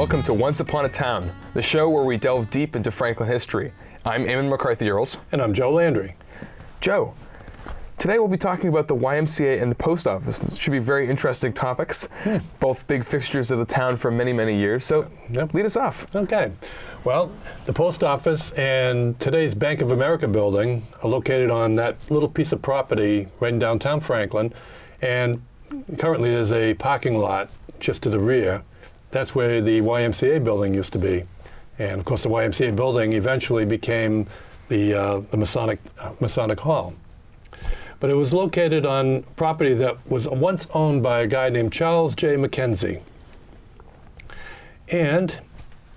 welcome to Once Upon a Town, the show where we delve deep into Franklin history. I'm Eamon McCarthy-Earls. And I'm Joe Landry. Joe, today we'll be talking about the YMCA and the post office. This should be very interesting topics, both big fixtures of the town for many, many years. So lead us off. Okay. Well, the post office and today's Bank of America building are located on that little piece of property right in downtown Franklin. And currently there's a parking lot just to the rear. That's where the YMCA building used to be. And of course the YMCA building eventually became the Masonic Hall. But it was located on property that was once owned by a guy named Charles J. Mackenzie. And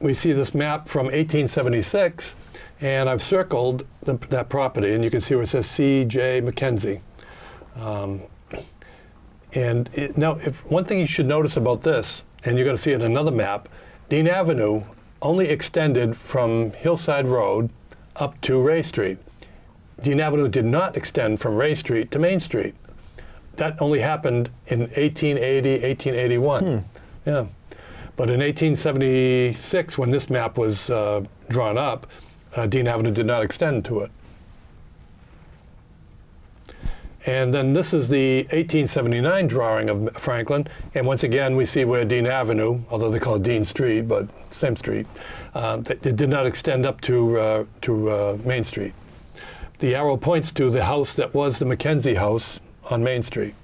we see this map from 1876, and I've circled that property, and you can see where it says C.J. Mackenzie. Now, one thing you should notice about this, and you're going to see it in another map, Dean Avenue only extended from Hillside Road up to Ray Street. Dean Avenue did not extend from Ray Street to Main Street. That only happened in 1880, 1881. Yeah. But in 1876, when this map was drawn up, Dean Avenue did not extend to it. And then this is the 1879 drawing of Franklin. And once again, we see where Dean Avenue, although they call it Dean Street, but same street, it did not extend up to Main Street. The arrow points to the house that was the Mackenzie house on Main Street.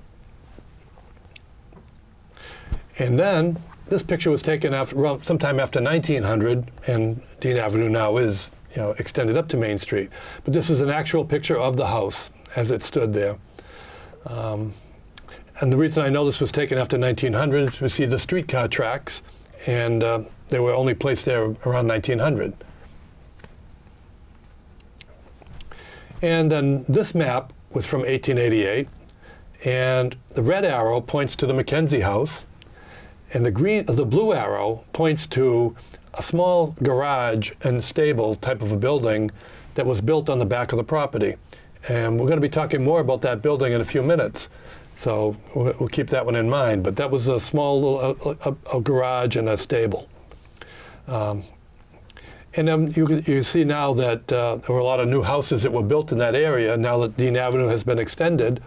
And then this picture was taken sometime after 1900, and Dean Avenue now is extended up to Main Street. But this is an actual picture of the house as it stood there. And the reason I know this was taken after 1900 is we see the streetcar tracks, and they were only placed there around 1900. And then this map was from 1888, and the red arrow points to the Mackenzie house, and the blue arrow points to a small garage and stable type of a building that was built on the back of the property. And we're going to be talking more about that building in a few minutes, so we'll keep that one in mind. But that was a small little a garage and a stable. And then you see now that there were a lot of new houses that were built in that area now that Dean Avenue has been extended.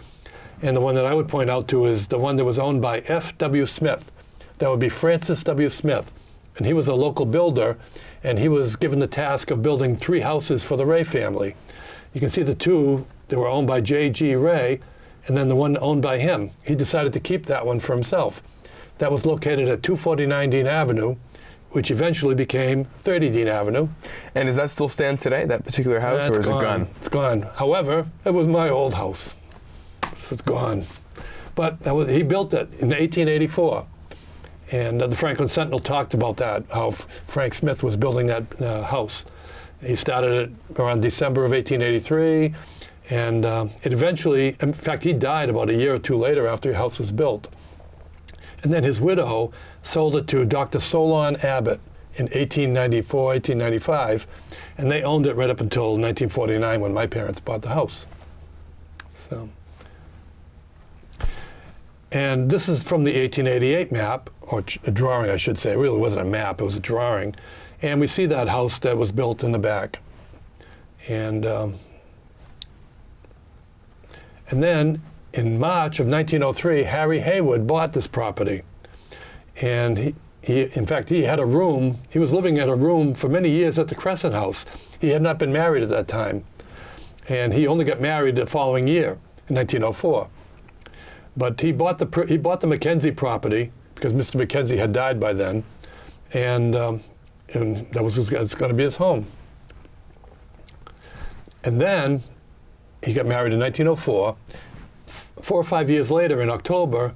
And the one that I would point out to is the one that was owned by F.W. Smith. That would be Francis W. Smith. And he was a local builder, and he was given the task of building 3 houses for the Ray family. You can see the 2 that were owned by J.G. Ray, and then the one owned by him. He decided to keep that one for himself. That was located at 249 Dean Avenue, which eventually became 30 Dean Avenue. And does that still stand today, that particular house, or is it gone? It's gone. However, it was my old house. So it's gone. But he built it in 1884. And the Franklin Sentinel talked about that, how Frank Smith was building that house. He started it around December of 1883, and it eventually, in fact, he died about a year or 2 later after the house was built. And then his widow sold it to Dr. Solon Abbott in 1894, 1895, and they owned it right up until 1949 when my parents bought the house. So. And this is from the 1888 map, or a drawing, I should say. It really wasn't a map, it was a drawing. And we see that house that was built in the back. And then in March of 1903, Harry Haywood bought this property. And in fact, he had a room. He was living in a room for many years at the Crescent House. He had not been married at that time. And he only got married the following year, in 1904. But he bought the Mackenzie property because Mr. Mackenzie had died by then. And that was going to be his home. And then he got married in 1904. 4 or 5 years later, in October,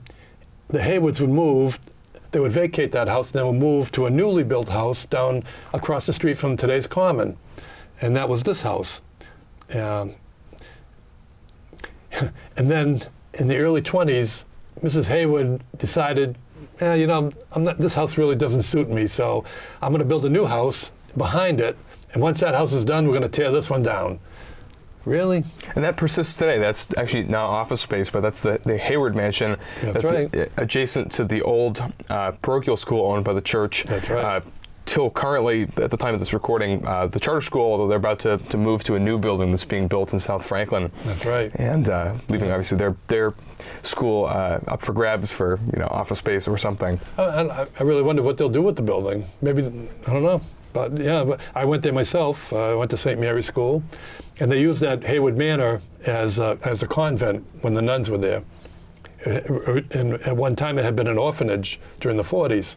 the Haywoods would move. They would vacate that house, and then would move to a newly built house down across the street from today's Common. And that was this house. And then in the early 20s, Mrs. Haywood decided, this house really doesn't suit me, so I'm going to build a new house behind it, and once that house is done, we're going to tear this one down. Really? And that persists today. That's actually now office space, but that's the Hayward Mansion. That's right. Adjacent to the old parochial school owned by the church. That's right. Till currently, at the time of this recording, the charter school, although they're about to move to a new building that's being built in South Franklin. That's right. And leaving, obviously, their school up for grabs for office space or something. I really wonder what they'll do with the building. Maybe, I don't know. But yeah, but I went there myself. I went to St. Mary's School, and they used that Hayward Manor as a convent when the nuns were there. And at one time, it had been an orphanage during the 40s.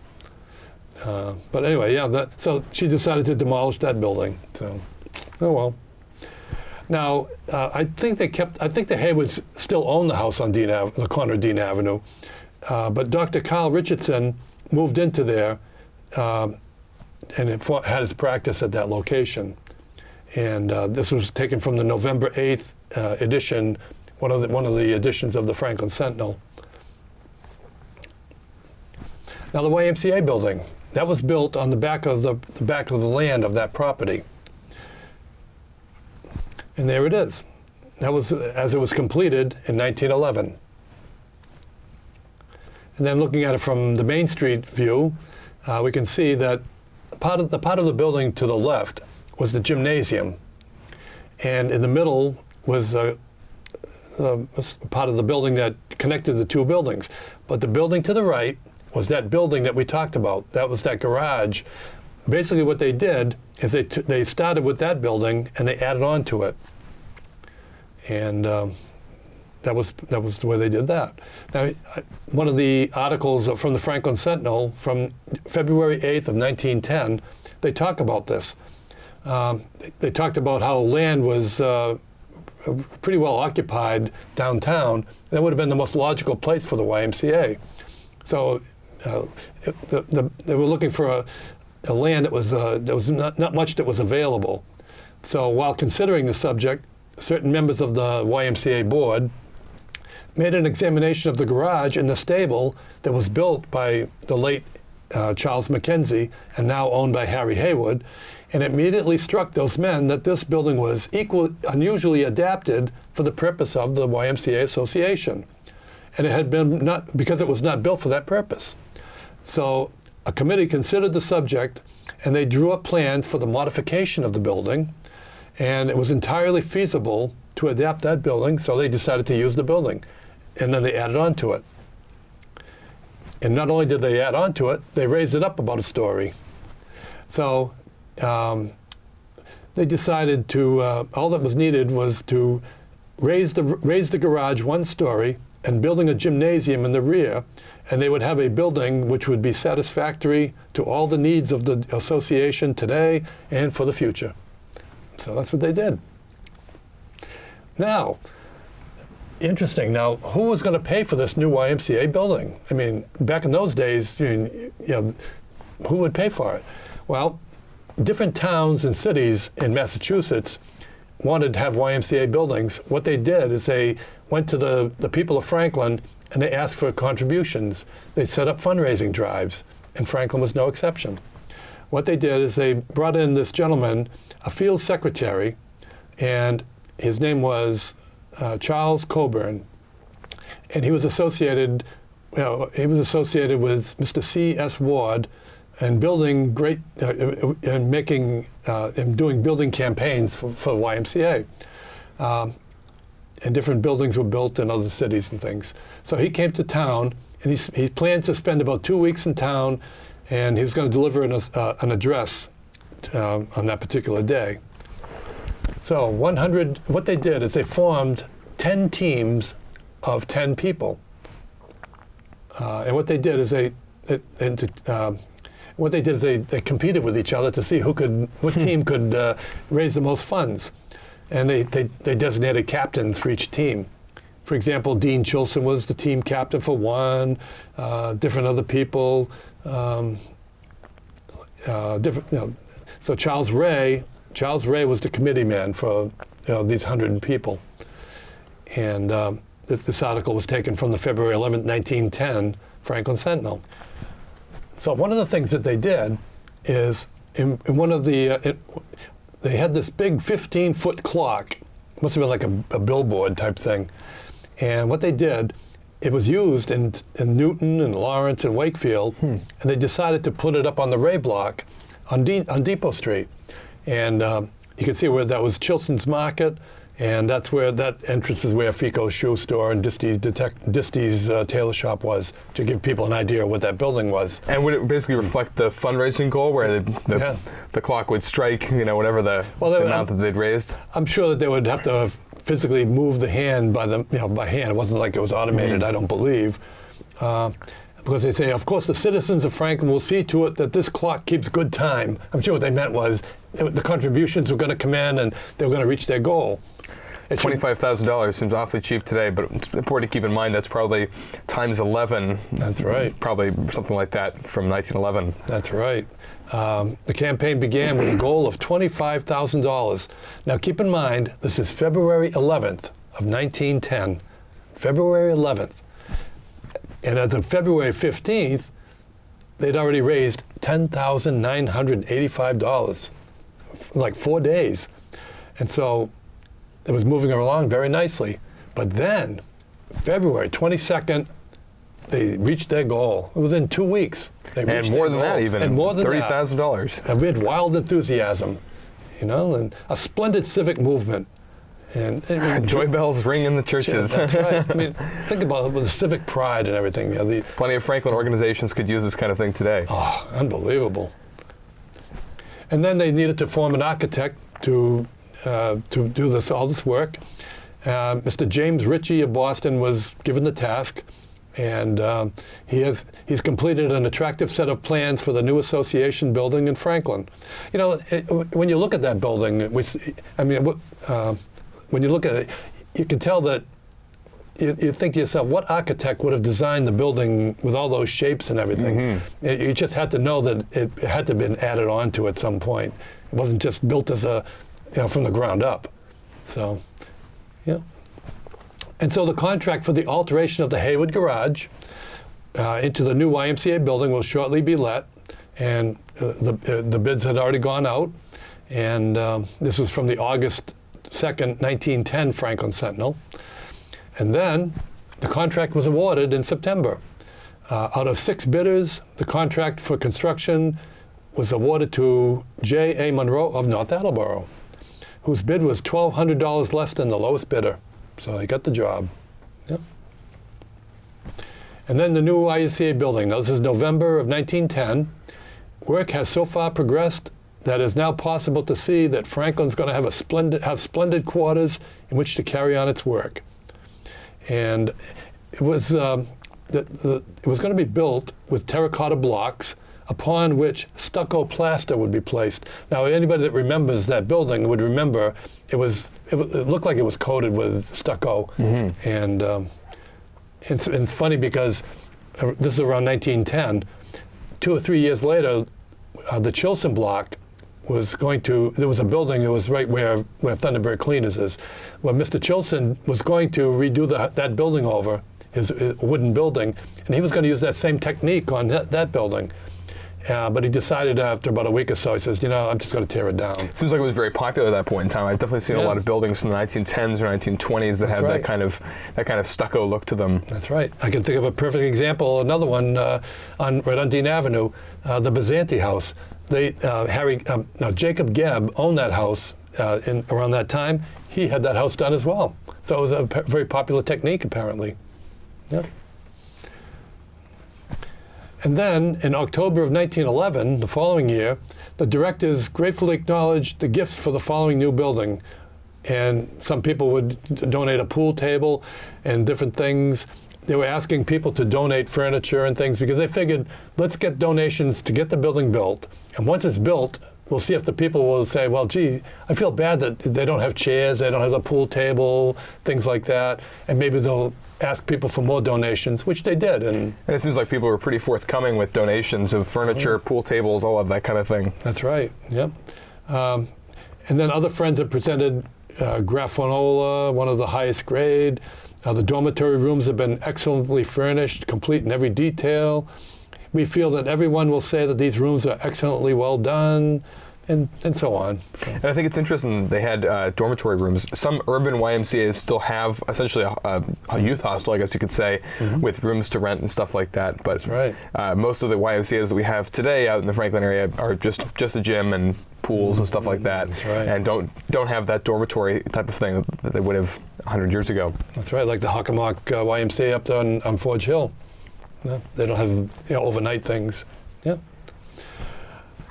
But anyway, yeah. So she decided to demolish that building. So, oh well. Now, I think the Haywards still own the house on the corner of Dean Avenue, but Dr. Carl Richardson moved into there. And had his practice at that location. And this was taken from the November 8th edition, one of the editions of the Franklin Sentinel. Now the YMCA building, that was built on the back of the land of that property. And there it is. That was as it was completed in 1911. And then looking at it from the Main Street view, we can see that part of the building to the left was the gymnasium, and in the middle was part of the building that connected the two buildings. But the building to the right was that building that we talked about. That was that garage. Basically, what they did is they started with that building and they added on to it, and that was the way they did that. Now, one of the articles from the Franklin Sentinel from February 8th of 1910, they talk about this. They talked about how land was pretty well occupied downtown. That would have been the most logical place for the YMCA. So they were looking for a land that was not much that was available. So while considering the subject, certain members of the YMCA board made an examination of the garage and the stable that was built by the late Charles Mackenzie and now owned by Harry Hayward, and it immediately struck those men that this building was unusually adapted for the purpose of the YMCA Association. And it had been because it was not built for that purpose. So a committee considered the subject, and they drew up plans for the modification of the building, and it was entirely feasible to adapt that building, so they decided to use the building. And then they added on to it. And not only did they add on to it, they raised it up about a story. So they decided to, all that was needed was to raise the garage one story and building a gymnasium in the rear, and they would have a building which would be satisfactory to all the needs of the association today and for the future. So that's what they did. Now, interesting. Now, who was going to pay for this new YMCA building? I mean, back in those days, who would pay for it? Well, different towns and cities in Massachusetts wanted to have YMCA buildings. What they did is they went to the people of Franklin and they asked for contributions. They set up fundraising drives, and Franklin was no exception. What they did is they brought in this gentleman, a field secretary, and his name was Charles Coburn, and he was associated with Mr. C.S. Ward and building and making and doing building campaigns for YMCA. And different buildings were built in other cities and things. So he came to town, and he planned to spend about 2 weeks in town, and he was going to deliver an address on that particular day. So what they did is they formed 10 teams of 10 people. And what they did is they competed with each other to see what team could raise the most funds. And they designated captains for each team. For example, Dean Chilson was the team captain for one, different other people, So Charles Ray was the committee man for these 100 people. And this article was taken from the February 11th, 1910 Franklin Sentinel. So one of the things that they did is in one of the, they had this big 15-foot clock must have been like a billboard type thing. And what they did, it was used in Newton and Lawrence and Wakefield, and they decided to put it up on the Ray block on Depot Street. And you can see where that was Chilson's Market, and that's where that entrance is where Fico's Shoe Store and Disty's Tailor Shop was, to give people an idea of what that building was. And would it basically reflect the fundraising goal, where the clock would strike, whatever the amount that they'd raised? I'm sure that they would have to physically move the hand by hand. It wasn't like it was automated, I don't believe. Because they say, of course, the citizens of Franklin will see to it that this clock keeps good time. I'm sure what they meant was the contributions were going to come in and they were going to reach their goal. $25,000 seems awfully cheap today, but it's important to keep in mind that's probably times 11. That's right. Probably something like that from 1911. That's right. The campaign began with a goal of $25,000. Now keep in mind, this is February 11th of 1910. February 11th. And as of February 15th, they'd already raised $10,985, like 4 days. And so it was moving along very nicely. But then, February 22nd, they reached their goal. Within 2 weeks. And more than that even. And more than $30,000. And we had wild enthusiasm, and a splendid civic movement. And joy bells ring in the churches. That's right. Think about it with the civic pride and everything. Plenty of Franklin organizations could use this kind of thing today. Oh, unbelievable. And then they needed to form an architect to do all this work. Mr. James Ritchie of Boston was given the task, and he's completed an attractive set of plans for the new association building in Franklin. When you look at that building, when you look at it, you can tell that you think to yourself, what architect would have designed the building with all those shapes and everything? Mm-hmm. You just had to know that it had to have been added on to at some point. It wasn't just built as from the ground up. So, yeah. And so the contract for the alteration of the Hayward Garage into the new YMCA building will shortly be let, and the bids had already gone out, and this was from the August 2nd, 1910 Franklin Sentinel. And then the contract was awarded in September. Out of 6 bidders, the contract for construction was awarded to J.A. Monroe of North Attleboro, whose bid was $1,200 less than the lowest bidder. So he got the job. Yep. And then the new YMCA building. Now, this is November of 1910. Work has so far progressed that it is now possible to see that Franklin's going to have splendid quarters in which to carry on its work. And it was going to be built with terracotta blocks upon which stucco plaster would be placed. Now, anybody that remembers that building would remember it looked like it was coated with stucco. Mm-hmm. And it's funny because this is around 1910. 2 or 3 years later, the Chilson block there was a building that was right where Thunderbird Cleaners is, where Mr. Chilson was going to redo that building over, his wooden building, and he was going to use that same technique on that building. But he decided after about a week or so, he says, I'm just going to tear it down. Seems like it was very popular at that point in time. I've definitely seen a lot of buildings from the 1910s or 1920s that have that kind of stucco look to them. That's right. I can think of a perfect example, another one right on Dean Avenue, the Bazanti House. Jacob Gebb owned that house around that time. He had that house done as well. So it was a very popular technique, apparently. Yeah. And then, in October of 1911, the following year, the directors gratefully acknowledged the gifts for the following new building. And some people would donate a pool table and different things. They were asking people to donate furniture and things because they figured, let's get donations to get the building built. And once it's built, we'll see if the people will say, well, gee, I feel bad that they don't have chairs, they don't have a pool table, things like that. And maybe they'll ask people for more donations, which they did. And it seems like people were pretty forthcoming with donations of furniture, pool tables, all of that kind of thing. That's right, yep. And then other friends have presented graphonola, one of the highest grade. The dormitory rooms have been excellently furnished, complete in every detail. We feel that everyone will say that these rooms are excellently well done. and so on. And I think it's interesting they had dormitory rooms. Some urban YMCA's still have essentially a youth hostel, I guess you could say, with rooms to rent and stuff like that. But That's right. most of the YMCA's that we have today out in the Franklin area are just a gym and pools and stuff like that, That's right. and don't have that dormitory type of thing that they would have 100 years ago. That's right, like the Hockomock YMCA up there on Forge Hill. Yeah, they don't have overnight things. Yeah.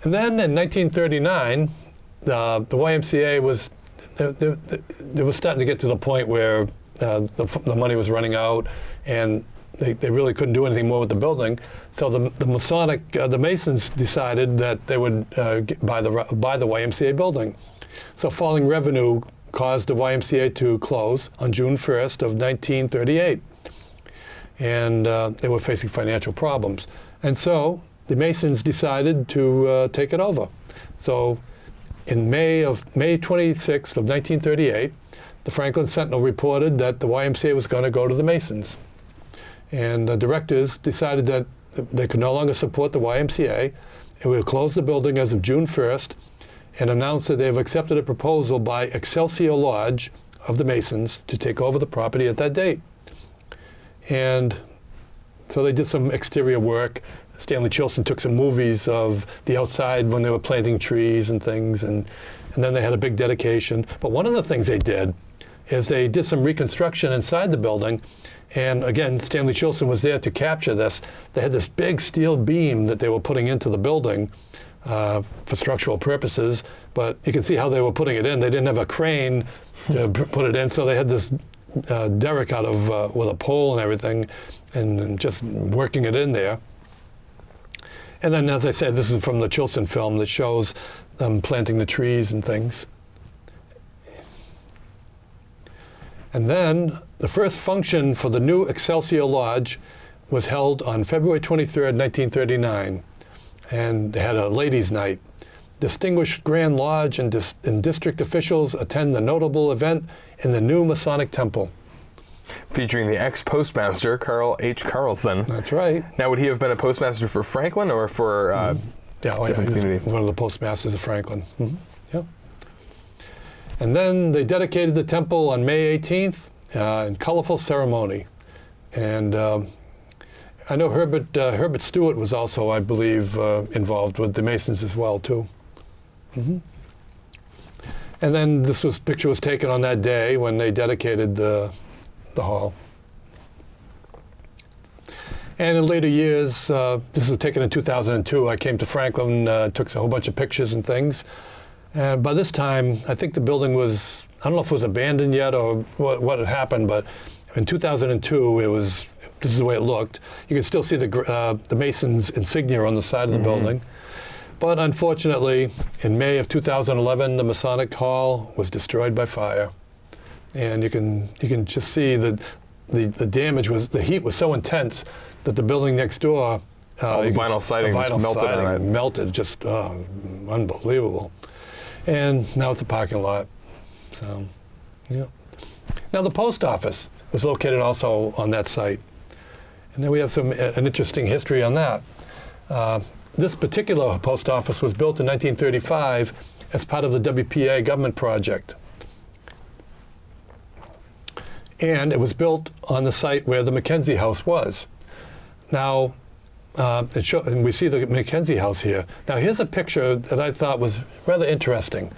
And then in 1939, the YMCA was they were starting to get to the point where the money was running out, and they really couldn't do anything more with the building. So the Masons decided that they would buy the YMCA building. So falling revenue caused the YMCA to close on June 1st of 1938. And they were facing financial problems. And so the Masons decided to take it over. So in May 26th of 1938, the Franklin Sentinel reported that the YMCA was going to go to the Masons. And the directors decided that they could no longer support the YMCA, and would close the building as of June 1st, and announced that they have accepted a proposal by Excelsior Lodge of the Masons to take over the property at that date. And so they did some exterior work. Stanley Chilson took some movies of the outside when they were planting trees and things, and then they had a big dedication. But one of the things they did is they did some reconstruction inside the building. And again, Stanley Chilson was there to capture this. They had this big steel beam that they were putting into the building for structural purposes, but you can see how they were putting it in. They didn't have a crane to put it in, so they had this derrick out of with a pole and everything, and just working it in there. And then, as I said, this is from the Chilson film that shows them planting the trees and things. And then the first function for the new Excelsior Lodge was held on February 23rd, 1939. And they had a ladies' night. Distinguished Grand Lodge and district officials attend the notable event in the new Masonic Temple. Featuring the ex-postmaster, Carl H. Carlson. That's right. Now, would he have been a postmaster for Franklin or for different community? One of the postmasters of Franklin. Yeah. And then they dedicated the temple on May 18th in colorful ceremony. And I know Herbert Stewart was also, I believe, involved with the Masons as well, too. And then this picture was taken on that day when they dedicated the hall. And in later years, this was taken in 2002, I came to Franklin, took a whole bunch of pictures and things. And by this time, I think the building was, I don't know if it was abandoned yet or what had happened, but in 2002, this is the way it looked. You can still see the Masons insignia on the side of the building. But unfortunately, in May of 2011, the Masonic Hall was destroyed by fire. And you can just see that the damage the heat was so intense that the building next door, all the vinyl siding just melted on it. Melted, just unbelievable. And now it's a parking lot. So, yeah. Now the post office was located also on that site. And then we have an interesting history on that. This particular post office was built in 1935 as part of the WPA government project. And it was built on the site where the Mackenzie House was. Now, and we see the Mackenzie House here. Now, here's a picture that I thought was rather interesting.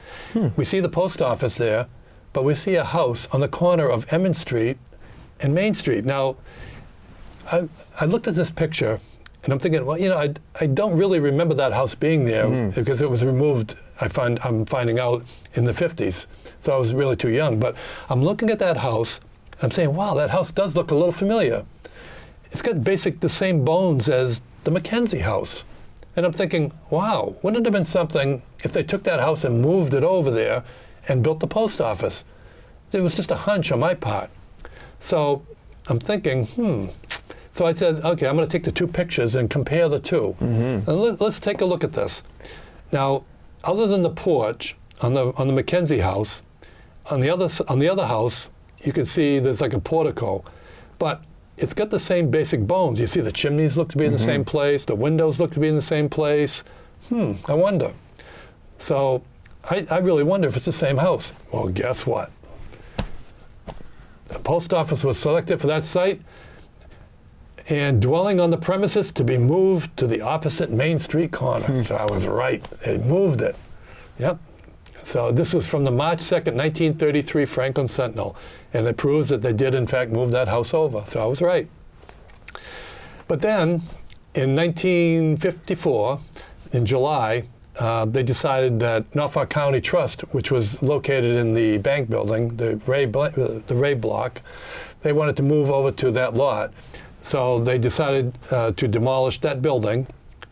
We see the post office there, but we see a house on the corner of Emmons Street and Main Street. Now, I looked at this picture, and I'm thinking, well, I don't really remember that house being there because it was removed, I'm finding out, in the 50s. So I was really too young. But I'm looking at that house, and I'm saying, wow, that house does look a little familiar. It's got the same bones as the Mackenzie House. And I'm thinking, wow, wouldn't it have been something if they took that house and moved it over there and built the post office? It was just a hunch on my part. So I'm thinking, So I said, okay, I'm going to take the two pictures and compare the two. And let's take a look at this. Now, other than the porch on the Mackenzie House, on the other house, you can see there's like a portico, but it's got the same basic bones. You see the chimneys look to be in the same place, the windows look to be in the same place. I wonder. So I really wonder if it's the same house. Well, guess what? The post office was selected for that site and dwelling on the premises to be moved to the opposite Main Street corner. So I was right. They moved it. Yep. So this was from the March 2nd, 1933 Franklin Sentinel, and it proves that they did, in fact, move that house over. So I was right. But then, in 1954, in July, they decided that Norfolk County Trust, which was located in the bank building, the Ray Block, they wanted to move over to that lot. So they decided to demolish that building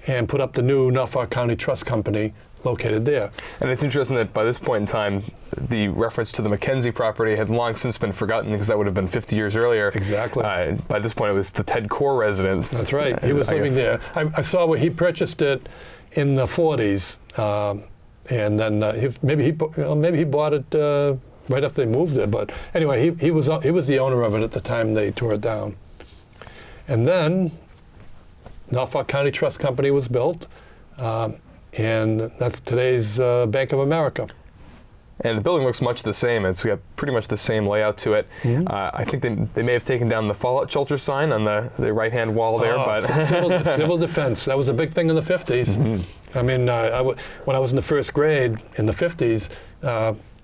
and put up the new Norfolk County Trust Company located there. And it's interesting that by this point in time, the reference to the Mackenzie property had long since been forgotten, because that would have been 50 years earlier. Exactly. By this point, it was the Ted Core residence. That's right. He was living there. I saw where he purchased it in the 40s, and then maybe he bought it right after they moved it. But anyway, he was the owner of it at the time they tore it down. And then Norfolk County Trust Company was built. And that's today's Bank of America. And the building looks much the same. It's got pretty much the same layout to it. Mm-hmm. I think they may have taken down the fallout shelter sign on the right-hand wall there. But civil defense, that was a big thing in the 50s. Mm-hmm. I mean, when I was in the first grade in the 50s,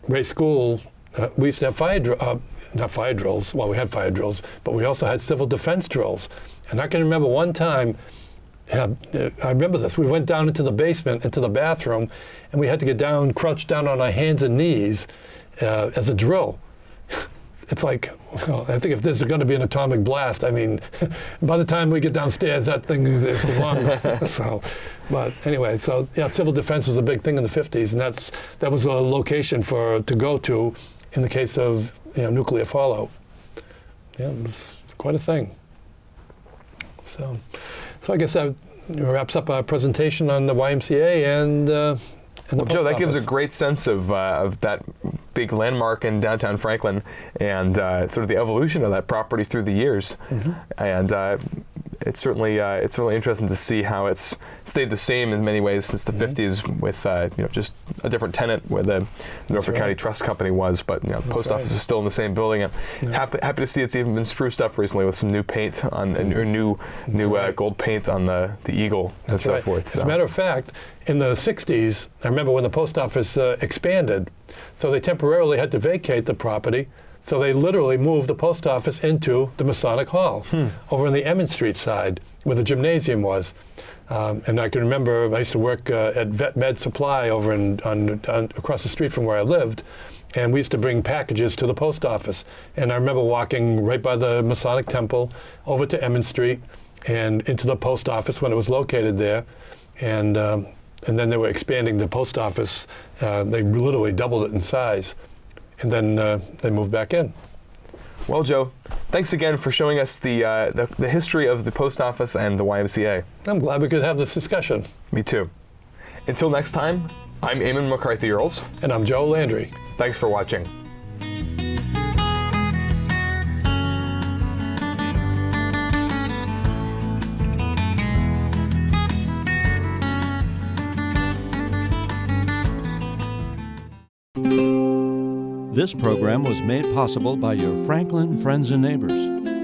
Ray School, we used to have not fire drills. Well, we had fire drills, but we also had civil defense drills. And I can remember one time, I remember this. We went down into the basement, into the bathroom, and we had to get down, crouch down on our hands and knees as a drill. It's like, well, I think if there's going to be an atomic blast, I mean, by the time we get downstairs, that thing is long. So, but anyway, so yeah, civil defense was a big thing in the 50s, and that was a location to go to in the case of nuclear fallout. Yeah, it was quite a thing. So I guess that wraps up our presentation on the YMCA and the Well, Joe, that post gives a office. great sense of that big landmark in downtown Franklin and sort of the evolution of that property through the years. Mm-hmm. And it's certainly interesting to see how it's stayed the same in many ways since the 50s, with just a different tenant where the Norfolk County Trust Company was, but the post office is still in the same building. I'm happy to see it's even been spruced up recently with some new paint on, or new gold paint on the eagle and so forth. As a matter of fact, in the 60s, I remember when the post office expanded, so they temporarily had to vacate the property. So they literally moved the post office into the Masonic Hall over on the Emmett Street side where the gymnasium was. And I can remember I used to work at Vet Med Supply over across the street from where I lived. And we used to bring packages to the post office. And I remember walking right by the Masonic Temple over to Emmett Street and into the post office when it was located there. And then they were expanding the post office. They literally doubled it in size. And then they moved back in. Well, Joe, thanks again for showing us the history of the post office and the YMCA. I'm glad we could have this discussion. Me too. Until next time, I'm Eamon McCarthy-Earls. And I'm Joe Landry. Thanks for watching. This program was made possible by your Franklin friends and neighbors,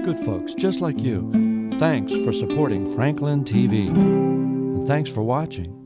good folks just like you. Thanks for supporting Franklin TV. And thanks for watching.